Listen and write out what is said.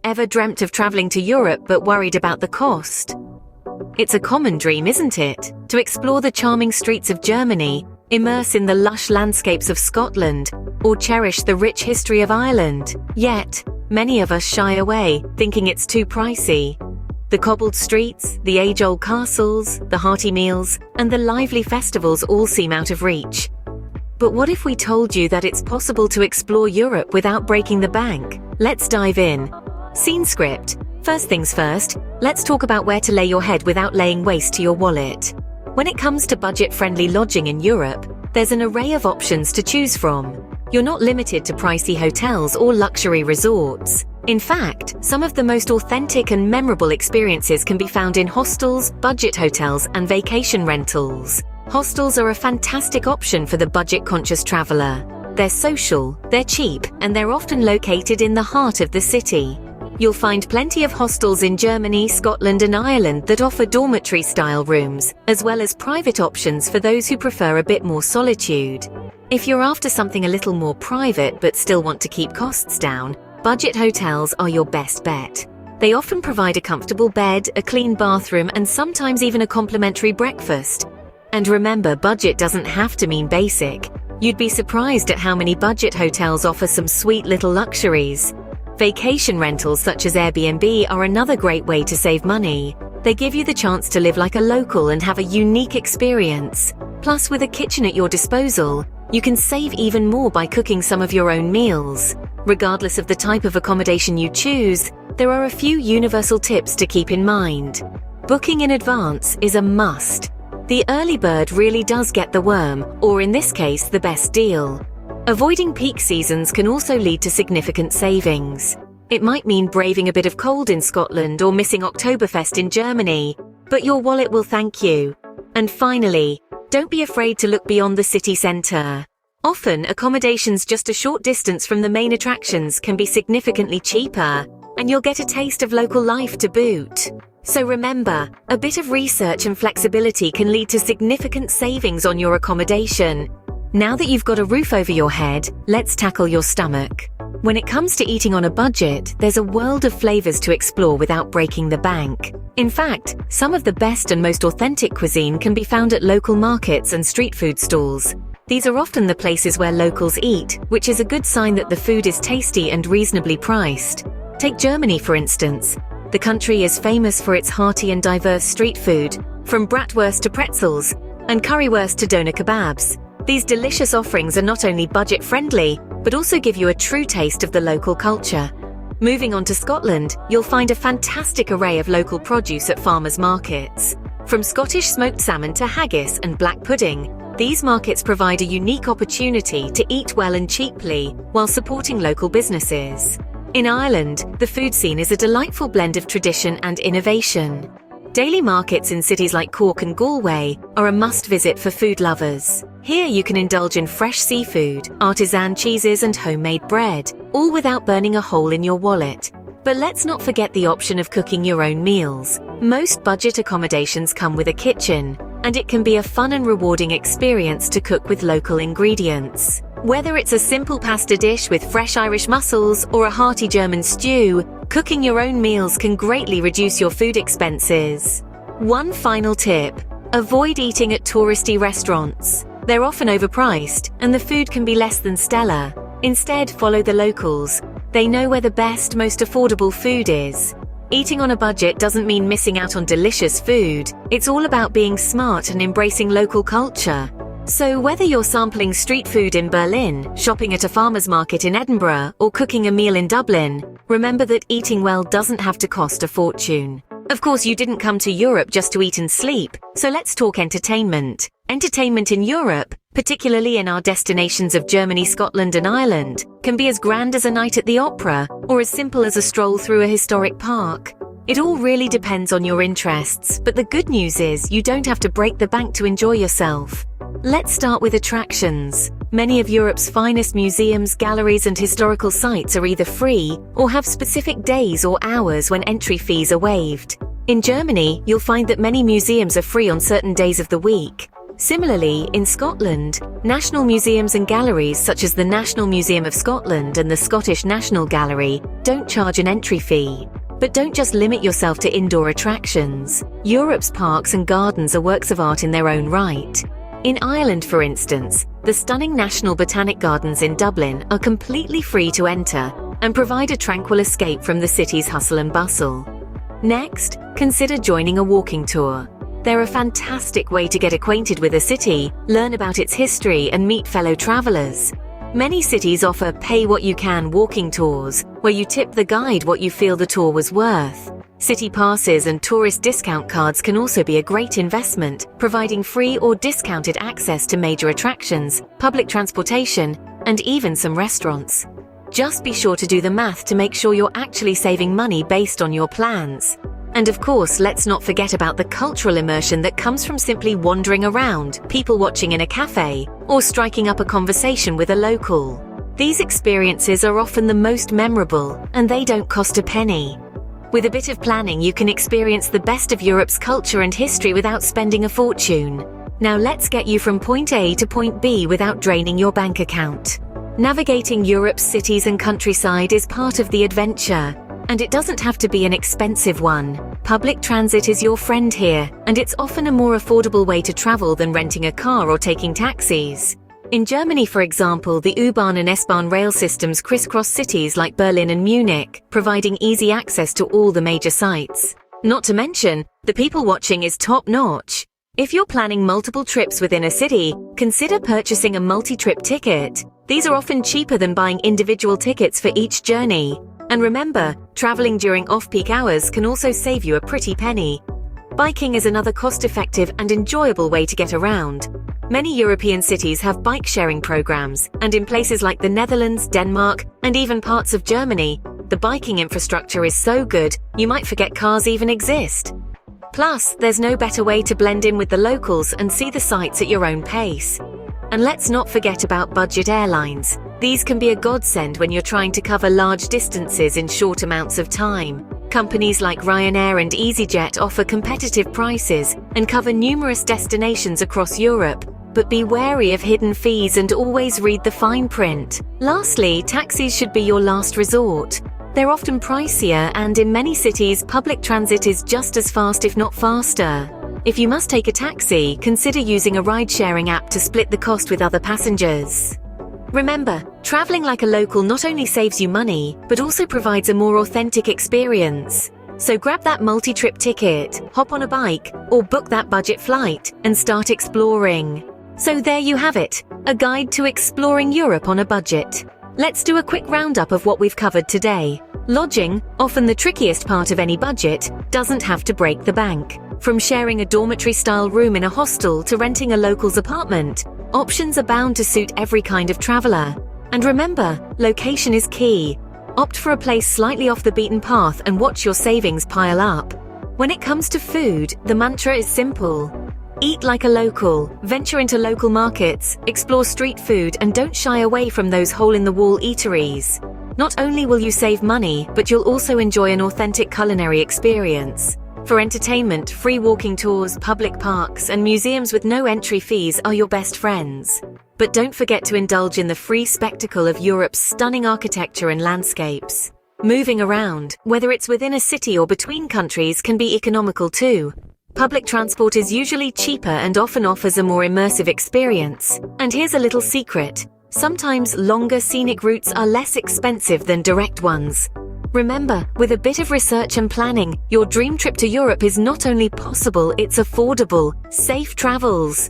ever dreamt of traveling to Europe but worried about the cost? It's a common dream, isn't it? To explore the charming streets of Germany, immerse in the lush landscapes of Scotland, or cherish the rich history of Ireland. Yet, many of us shy away, thinking it's too pricey. The cobbled streets, the age-old castles, the hearty meals, and the lively festivals all seem out of reach. But what if we told you that it's possible to explore Europe without breaking the bank? Let's dive in. Scene script. First things first, let's talk about where to lay your head without laying waste to your wallet. When it comes to budget-friendly lodging in Europe, there's an array of options to choose from. You're not limited to pricey hotels or luxury resorts. In fact, some of the most authentic and memorable experiences can be found in hostels, budget hotels, and vacation rentals. Hostels are a fantastic option for the budget-conscious traveler. They're social, they're cheap, and they're often located in the heart of the city. You'll find plenty of hostels in Germany, Scotland, and Ireland that offer dormitory-style rooms, as well as private options for those who prefer a bit more solitude. If you're after something a little more private but still want to keep costs down, budget hotels are your best bet. They often provide a comfortable bed, a clean bathroom, and sometimes even a complimentary breakfast. And remember, budget doesn't have to mean basic. You'd be surprised at how many budget hotels offer some sweet little luxuries. Vacation rentals such as Airbnb are another great way to save money. They give you the chance to live like a local and have a unique experience. Plus, with a kitchen at your disposal, you can save even more by cooking some of your own meals. Regardless of the type of accommodation you choose, there are a few universal tips to keep in mind. Booking in advance is a must. The early bird really does get the worm, or in this case, the best deal. Avoiding peak seasons can also lead to significant savings. It might mean braving a bit of cold in Scotland or missing Oktoberfest in Germany, but your wallet will thank you. And finally, don't be afraid to look beyond the city centre. Often, accommodations just a short distance from the main attractions can be significantly cheaper, and you'll get a taste of local life to boot. So remember, a bit of research and flexibility can lead to significant savings on your accommodation. Now that you've got a roof over your head, let's tackle your stomach. When it comes to eating on a budget, there's a world of flavors to explore without breaking the bank. In fact, some of the best and most authentic cuisine can be found at local markets and street food stalls. These are often the places where locals eat, which is a good sign that the food is tasty and reasonably priced. Take Germany, for instance. The country is famous for its hearty and diverse street food, from bratwurst to pretzels, and currywurst to doner kebabs. These delicious offerings are not only budget-friendly, but also give you a true taste of the local culture. Moving on to Scotland, you'll find a fantastic array of local produce at farmers' markets. From Scottish smoked salmon to haggis and black pudding, these markets provide a unique opportunity to eat well and cheaply while supporting local businesses. In Ireland, the food scene is a delightful blend of tradition and innovation. Daily markets in cities like Cork and Galway are a must-visit for food lovers. Here you can indulge in fresh seafood, artisan cheeses and homemade bread, all without burning a hole in your wallet. But let's not forget the option of cooking your own meals. Most budget accommodations come with a kitchen, and it can be a fun and rewarding experience to cook with local ingredients. Whether it's a simple pasta dish with fresh Irish mussels or a hearty German stew, cooking your own meals can greatly reduce your food expenses. One final tip: avoid eating at touristy restaurants. They're often overpriced, and the food can be less than stellar. Instead, follow the locals. They know where the best, most affordable food is. Eating on a budget doesn't mean missing out on delicious food. It's all about being smart and embracing local culture. So whether you're sampling street food in Berlin, shopping at a farmer's market in Edinburgh, or cooking a meal in Dublin, remember that eating well doesn't have to cost a fortune. Of course, you didn't come to Europe just to eat and sleep, so let's talk entertainment. Entertainment in Europe, particularly in our destinations of Germany, Scotland, and Ireland, can be as grand as a night at the opera, or as simple as a stroll through a historic park. It all really depends on your interests, but the good news is you don't have to break the bank to enjoy yourself. Let's start with attractions. Many of Europe's finest museums, galleries, and historical sites are either free or have specific days or hours when entry fees are waived. In Germany, you'll find that many museums are free on certain days of the week. Similarly, in Scotland, national museums and galleries such as the National Museum of Scotland and the Scottish National Gallery don't charge an entry fee. But don't just limit yourself to indoor attractions. Europe's parks and gardens are works of art in their own right. In Ireland, for instance, the stunning National Botanic Gardens in Dublin are completely free to enter and provide a tranquil escape from the city's hustle and bustle. Next, consider joining a walking tour. They're a fantastic way to get acquainted with a city, learn about its history, and meet fellow travelers. Many cities offer pay-what-you-can walking tours, where you tip the guide what you feel the tour was worth. City passes and tourist discount cards can also be a great investment, providing free or discounted access to major attractions, public transportation, and even some restaurants. Just be sure to do the math to make sure you're actually saving money based on your plans. And of course, let's not forget about the cultural immersion that comes from simply wandering around, people watching in a cafe, or striking up a conversation with a local. These experiences are often the most memorable, and they don't cost a penny. With a bit of planning, you can experience the best of Europe's culture and history without spending a fortune. Now let's get you from point A to point B without draining your bank account. Navigating Europe's cities and countryside is part of the adventure. And it doesn't have to be an expensive one. Public transit is your friend here, and it's often a more affordable way to travel than renting a car or taking taxis. In Germany, for example, the U-Bahn and S-Bahn rail systems crisscross cities like Berlin and Munich, providing easy access to all the major sites. Not to mention, the people watching is top-notch. If you're planning multiple trips within a city, consider purchasing a multi-trip ticket. These are often cheaper than buying individual tickets for each journey. And remember, traveling during off-peak hours can also save you a pretty penny. Biking is another cost-effective and enjoyable way to get around. Many European cities have bike-sharing programs, and in places like the Netherlands, Denmark, and even parts of Germany, the biking infrastructure is so good, you might forget cars even exist. Plus, there's no better way to blend in with the locals and see the sights at your own pace. And let's not forget about budget airlines. These can be a godsend when you're trying to cover large distances in short amounts of time. Companies like Ryanair and EasyJet offer competitive prices and cover numerous destinations across Europe, but be wary of hidden fees and always read the fine print. Lastly, taxis should be your last resort. They're often pricier, and in many cities, public transit is just as fast if not faster. If you must take a taxi, consider using a ride-sharing app to split the cost with other passengers. Remember, traveling like a local not only saves you money, but also provides a more authentic experience. So grab that multi-trip ticket, hop on a bike, or book that budget flight and start exploring. So there you have it, a guide to exploring Europe on a budget. Let's do a quick roundup of what we've covered today. Lodging, often the trickiest part of any budget, doesn't have to break the bank. From sharing a dormitory-style room in a hostel to renting a local's apartment, options are bound to suit every kind of traveler. And remember, location is key. Opt for a place slightly off the beaten path and watch your savings pile up. When it comes to food, the mantra is simple. Eat like a local, venture into local markets, explore street food, and don't shy away from those hole-in-the-wall eateries. Not only will you save money, but you'll also enjoy an authentic culinary experience. For entertainment, free walking tours, public parks, and museums with no entry fees are your best friends. But don't forget to indulge in the free spectacle of Europe's stunning architecture and landscapes. Moving around, whether it's within a city or between countries, can be economical too. Public transport is usually cheaper and often offers a more immersive experience. And here's a little secret. Sometimes longer scenic routes are less expensive than direct ones. Remember, with a bit of research and planning, your dream trip to Europe is not only possible, it's affordable. Safe travels!